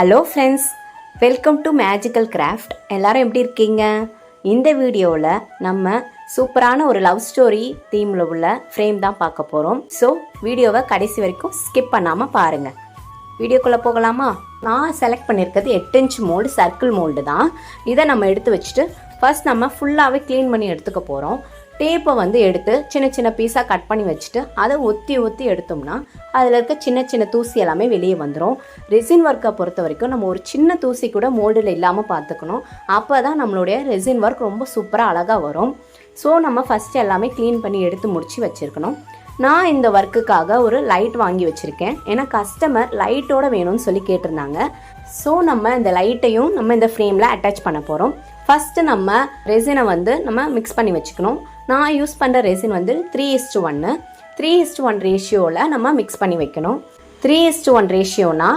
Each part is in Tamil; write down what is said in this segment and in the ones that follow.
Hello friends, welcome to magical craft. எல்லாரும் எப்படி இருக்கீங்க? இந்த வீடியோவில் நம்ம சூப்பரான ஒரு லவ் ஸ்டோரி தீமில் உள்ள ஃப்ரேம் தான் பார்க்க போகிறோம். ஸோ வீடியோவை கடைசி வரைக்கும் ஸ்கிப் பண்ணாமல் பாருங்கள். வீடியோக்குள்ளே போகலாமா? நான் செலக்ட் பண்ணியிருக்கிறது 8 இன்ச் மோல்டு, சர்க்கிள் மோல்டு தான். இதை நம்ம எடுத்து வச்சுட்டு ஃபர்ஸ்ட் நம்ம ஃபுல்லாகவே க்ளீன் பண்ணி எடுத்துக்க போகிறோம். டேப்பை எடுத்து சின்ன சின்ன பீஸாக கட் பண்ணி வச்சுட்டு அதை ஒத்தி எடுத்தோம்னா அதில் இருக்க சின்ன சின்ன தூசி எல்லாமே வெளியே வந்துடும். ரெசின் ஒர்க்கை பொறுத்த வரைக்கும் நம்ம ஒரு சின்ன தூசி கூட மோல்டில் இல்லாமல் பார்த்துக்கணும். அப்போ தான் நம்மளுடைய ரெசின் ஒர்க் ரொம்ப சூப்பராக அழகாக வரும். ஸோ நம்ம ஃபஸ்ட்டு எல்லாமே க்ளீன் பண்ணி எடுத்து முடித்து வச்சுருக்கணும். நான் இந்த ஒர்க்குக்காக ஒரு லைட் வாங்கி வச்சுருக்கேன். ஏன்னா கஸ்டமர் லைட்டோடு வேணும்னு சொல்லி கேட்டிருந்தாங்க. ஸோ நம்ம இந்த லைட்டையும் நம்ம இந்த ஃப்ரேமில் அட்டாச் பண்ண போகிறோம். ஃபஸ்ட்டு நம்ம ரெசினை நம்ம மிக்ஸ் பண்ணி வச்சுக்கணும். நான் யூஸ் பண்ணுற ரெசின் 3:1 3:1 ரேஷியோவில் நம்ம மிக்ஸ் பண்ணி வைக்கணும். 3:1 ரேஷியோனா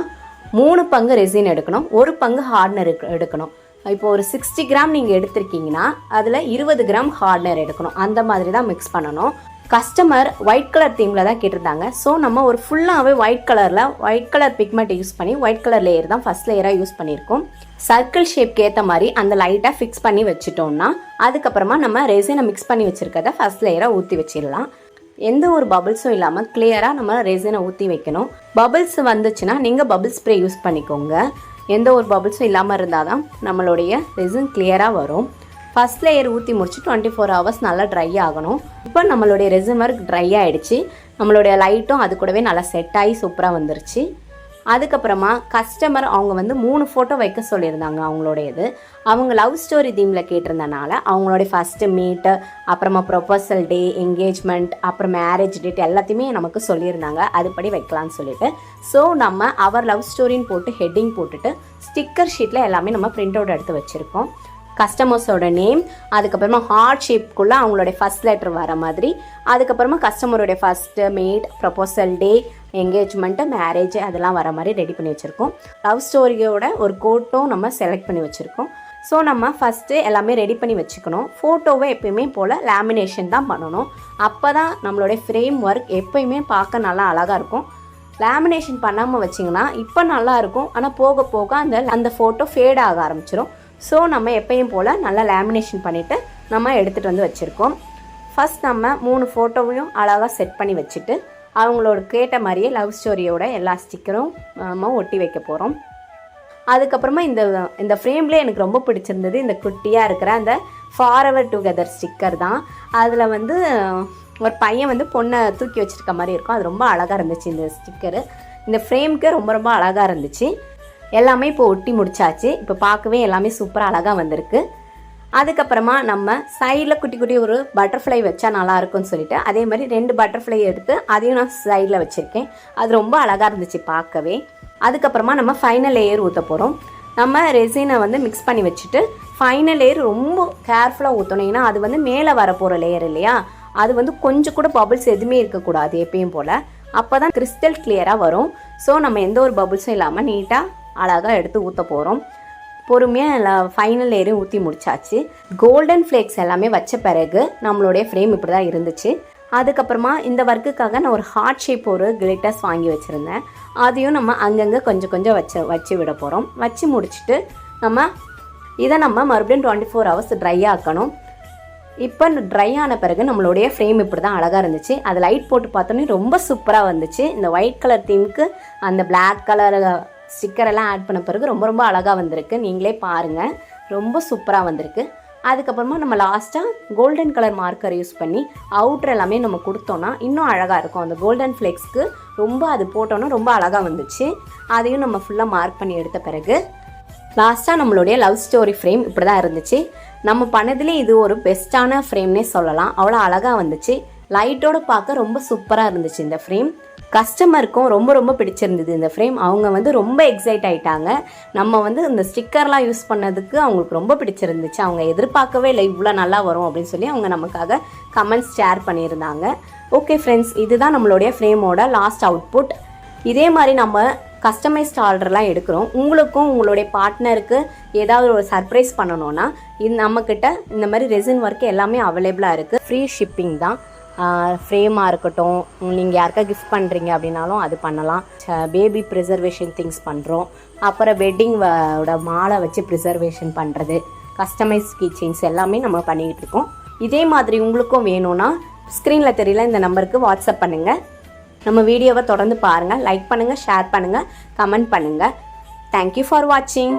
3 பங்கு ரெசின் எடுக்கணும், 1 பங்கு ஹார்ட்னர் எடுக்கணும். இப்போ ஒரு 60 கிராம் நீங்கள் எடுத்திருக்கீங்கன்னா அதில் 20 கிராம் ஹார்ட்னர் எடுக்கணும். அந்த மாதிரி தான் மிக்ஸ் பண்ணணும். கஸ்டமர் ஒயிட் கலர் தீமில் தான் கேட்டிருந்தாங்க. ஸோ நம்ம ஒரு ஃபுல்லாகவே ஒயிட் கலர் பிக்மெண்ட் யூஸ் பண்ணி ஒயிட் கலர் லேயர் தான் ஃபஸ்ட் லேயராக யூஸ் பண்ணியிருக்கோம். சர்க்கிள் ஷேப்க்கு ஏற்ற மாதிரி அந்த லைட்டாக ஃபிக்ஸ் பண்ணி வச்சுட்டோம்னா அதுக்கப்புறமா நம்ம ரெசினை மிக்ஸ் பண்ணி வச்சுருக்கத ஃபஸ்ட் லேயராக ஊற்றி வச்சிடலாம். எந்த ஒரு பபிள்ஸும் இல்லாமல் கிளியராக நம்ம ரெசினை ஊற்றி வைக்கணும். பபிள்ஸ் வந்துச்சுன்னா நீங்கள் பபிள் ஸ்ப்ரே யூஸ் பண்ணிக்கோங்க. எந்த ஒரு பபிள்ஸும் இல்லாமல் இருந்தால் தான் நம்மளுடைய ரெசின் கிளியராக வரும். ஃபஸ்ட் லேயர் ஊற்றி முடிச்சு 24 ஹவர்ஸ் நல்லா ட்ரை ஆகணும். இப்போ நம்மளுடைய ரெசின் ஒர்க் ட்ரை ஆகிடுச்சு. நம்மளுடைய லைட்டும் அது கூடவே நல்லா செட் ஆகி சூப்பராக வந்துருச்சு. அதுக்கப்புறமா கஸ்டமர் அவங்க 3 ஃபோட்டோ வைக்க சொல்லியிருந்தாங்க. அவங்களுடையது அவங்க லவ் ஸ்டோரி தீமில் கேட்டிருந்தனால அவங்களுடைய ஃபஸ்ட்டு மீட்டு, அப்புறமா ப்ரொபோசல் டே, என்கேஜ்மெண்ட், அப்புறம் மேரேஜ் டேட் எல்லாத்தையுமே நமக்கு சொல்லியிருந்தாங்க. அதுபடி வைக்கலான்னு சொல்லிட்டு ஸோ நம்ம அவர் லவ் ஸ்டோரின்னு போட்டு ஹெட்டிங் போட்டுட்டு ஸ்டிக்கர் ஷீட்டில் எல்லாமே நம்ம பிரிண்ட் அவுட் எடுத்து வச்சுருக்கோம். கஸ்டமர்ஸோட நேம், அதுக்கப்புறமா ஹார்ட் ஷேப்புக்குள்ளே அவங்களுடைய ஃபஸ்ட் லெட்டர் வர மாதிரி, அதுக்கப்புறமா கஸ்டமருடைய ஃபஸ்ட்டு மீட், ப்ரொபோசல் டே, என்கேஜ்மெண்ட்டு, மேரேஜ் அதெல்லாம் வர மாதிரி ரெடி பண்ணி வச்சுருக்கோம். லவ் ஸ்டோரியோட ஒரு கோட்டும் நம்ம செலக்ட் பண்ணி வச்சுருக்கோம். ஸோ நம்ம ஃபஸ்ட்டு எல்லாமே ரெடி பண்ணி வச்சுக்கணும். ஃபோட்டோவை எப்பயுமே போல் லேமினேஷன் தான் பண்ணணும். அப்போ தான் நம்மளுடைய ஃப்ரேம் ஒர்க் எப்பயுமே பார்க்க நல்லா அழகாக இருக்கும். லேமினேஷன் பண்ணாமல் வச்சிங்கன்னா இப்போ நல்லாயிருக்கும், ஆனால் போக போக அந்த ஃபோட்டோ ஃபேட் ஆக ஆரம்பிச்சிடும். ஸோ நம்ம எப்பயும் போல் நல்லா லேமினேஷன் பண்ணிவிட்டு நம்ம எடுத்துகிட்டு வச்சுருக்கோம். ஃபஸ்ட் நம்ம 3 ஃபோட்டோவையும் அழகாக செட் பண்ணி வச்சுட்டு அவங்களோட கேட்ட மாதிரியே லவ் ஸ்டோரியோட எல்லா ஸ்டிக்கரும் நம்ம ஒட்டி வைக்க போகிறோம். அதுக்கப்புறமா இந்த ஃப்ரேம்லேயே எனக்கு ரொம்ப பிடிச்சிருந்தது இந்த குட்டியாக இருக்கிற அந்த ஃபாரெவர் டுகெதர் ஸ்டிக்கர் தான். அதில் ஒரு பையன் பொண்ணை தூக்கி வச்சுருக்க மாதிரி இருக்கும். அது ரொம்ப அழகாக இருந்துச்சு. இந்த ஸ்டிக்கரு இந்த ஃப்ரேம்க்கு ரொம்ப ரொம்ப அழகாக இருந்துச்சு. எல்லாமே இப்போ ஒட்டி முடிச்சாச்சு. இப்போ பார்க்கவே எல்லாமே சூப்பராக அழகாக வந்திருக்கு. அதுக்கப்புறமா நம்ம சைடில் குட்டி குட்டி ஒரு பட்டர்ஃப்ளை வச்சா நல்லாயிருக்கும்னு சொல்லிட்டு அதே மாதிரி 2 பட்டர்ஃப்ளை எடுத்து அதையும் நான் சைடில் வச்சுருக்கேன். அது ரொம்ப அழகாக இருந்துச்சு பார்க்கவே. அதுக்கப்புறமா நம்ம ஃபைனல் லேயர் ஊற்ற போகிறோம். நம்ம ரெசினை மிக்ஸ் பண்ணி வச்சுட்டு ஃபைனல் லேயர் ரொம்ப கேர்ஃபுல்லாக ஊற்றணும். ஏன்னா அது மேலே வரப்போகிற லேயர் இல்லையா, அது கொஞ்சம் கூட பபிள்ஸ் எதுவுமே இருக்கக்கூடாது எப்பயும் போல். அப்போ தான் கிறிஸ்டல் கிளியராக வரும். ஸோ நம்ம எந்த ஒரு பபிள்ஸும் இல்லாமல் நீட்டாக அழகாக எடுத்து ஊற்ற போகிறோம். பொறுமையாக ஃபைனல் லேயரும் ஊற்றி முடிச்சாச்சு. கோல்டன் ஃப்ளேக்ஸ் எல்லாமே வச்ச பிறகு நம்மளுடைய ஃப்ரேம் இப்படி தான் இருந்துச்சு. அதுக்கப்புறமா இந்த ஒர்க்குக்காக நான் ஒரு ஹார்ட் ஷேப் ஒரு கிளிட்டர்ஸ் வாங்கி வச்சுருந்தேன். அதையும் நம்ம அங்கங்கே கொஞ்சம் கொஞ்சம் வச்சு விட போகிறோம். வச்சு முடிச்சுட்டு இதை நம்ம மறுபடியும் 24 ஹவர்ஸ் ட்ரை ஆக்கணும். இப்போ ட்ரை ஆன பிறகு நம்மளுடைய ஃப்ரேம் இப்படி தான் அழகாக இருந்துச்சு. அது லைட் போட்டு பார்த்தோன்னே ரொம்ப சூப்பராக வந்துச்சு. இந்த ஒயிட் கலர் தீமுக்கு அந்த பிளாக் கலர் ஸ்டிக்கரெல்லாம் ஆட் பண்ண பிறகு ரொம்ப ரொம்ப அழகாக வந்திருக்கு. நீங்களே பாருங்கள், ரொம்ப சூப்பராக வந்திருக்கு. அதுக்கப்புறமா நம்ம லாஸ்ட்டாக கோல்டன் கலர் மார்க்கர் யூஸ் பண்ணி அவுட்ரு எல்லாமே நம்ம கொடுத்தோன்னா இன்னும் அழகாக இருக்கும். அந்த கோல்டன் ஃப்ளேக்ஸ்க்கு ரொம்ப அது போட்டோன்னா ரொம்ப அழகாக வந்துச்சு. அதையும் நம்ம ஃபுல்லாக மார்க் பண்ணி எடுத்த பிறகு லாஸ்ட்டாக நம்மளுடைய லவ் ஸ்டோரி ஃப்ரேம் இப்படி தான் இருந்துச்சு. நம்ம பண்ணதுலேயே இது ஒரு பெஸ்ட்டான ஃப்ரேம்னே சொல்லலாம். அவ்வளோ அழகாக வந்துச்சு. லைட்டோடு பார்க்க ரொம்ப சூப்பராக இருந்துச்சு இந்த ஃப்ரேம். கஸ்டமருக்கும் ரொம்ப ரொம்ப பிடிச்சிருந்தது இந்த ஃப்ரேம். அவங்க ரொம்ப எக்ஸைட் ஆகிட்டாங்க. நம்ம இந்த ஸ்டிக்கர்லாம் யூஸ் பண்ணதுக்கு அவங்களுக்கு ரொம்ப பிடிச்சிருந்துச்சு. அவங்க எதிர்பார்க்கவே இல்லை இவ்வளோ நல்லா வரும் அப்படின்னு சொல்லி அவங்க நமக்காக கமெண்ட்ஸ் ஷேர் பண்ணியிருந்தாங்க. ஓகே ஃப்ரெண்ட்ஸ், இதுதான் நம்மளுடைய ஃப்ரேமோட லாஸ்ட் அவுட்புட். இதே மாதிரி நம்ம கஸ்டமைஸ்ட் ஆர்டர்லாம் எடுக்கிறோம். உங்களுக்கும் உங்களுடைய பார்ட்னருக்கு ஏதாவது ஒரு சர்ப்ரைஸ் பண்ணணுன்னா நம்மக்கிட்ட இந்த மாதிரி ரெசின் ஒர்க்கு எல்லாமே அவைலபிளாக இருக்குது. ஃப்ரீ ஷிப்பிங் தான். ஃப்ரேமாக இருக்கட்டும், நீங்கள் யாருக்கா கிஃப்ட் பண்ணுறீங்க அப்படின்னாலும் அது பண்ணலாம். பேபி ப்ரிசர்வேஷன் திங்ஸ் பண்ணுறோம். அப்புறம் வெட்டிங்கோட மாலை வச்சு ப்ரிசர்வேஷன் பண்ணுறது, கஸ்டமைஸ் கீச்செயின்ஸ் எல்லாமே நம்ம பண்ணிக்கிட்டு இருக்கோம். இதே மாதிரி உங்களுக்கும் வேணும்னா ஸ்க்ரீனில் தெரியல இந்த நம்பருக்கு வாட்ஸ்அப் பண்ணுங்கள். நம்ம வீடியோவை தொடர்ந்து பாருங்கள், லைக் பண்ணுங்கள், ஷேர் பண்ணுங்கள், கமெண்ட் பண்ணுங்கள். தேங்க்யூ ஃபார் வாட்சிங்.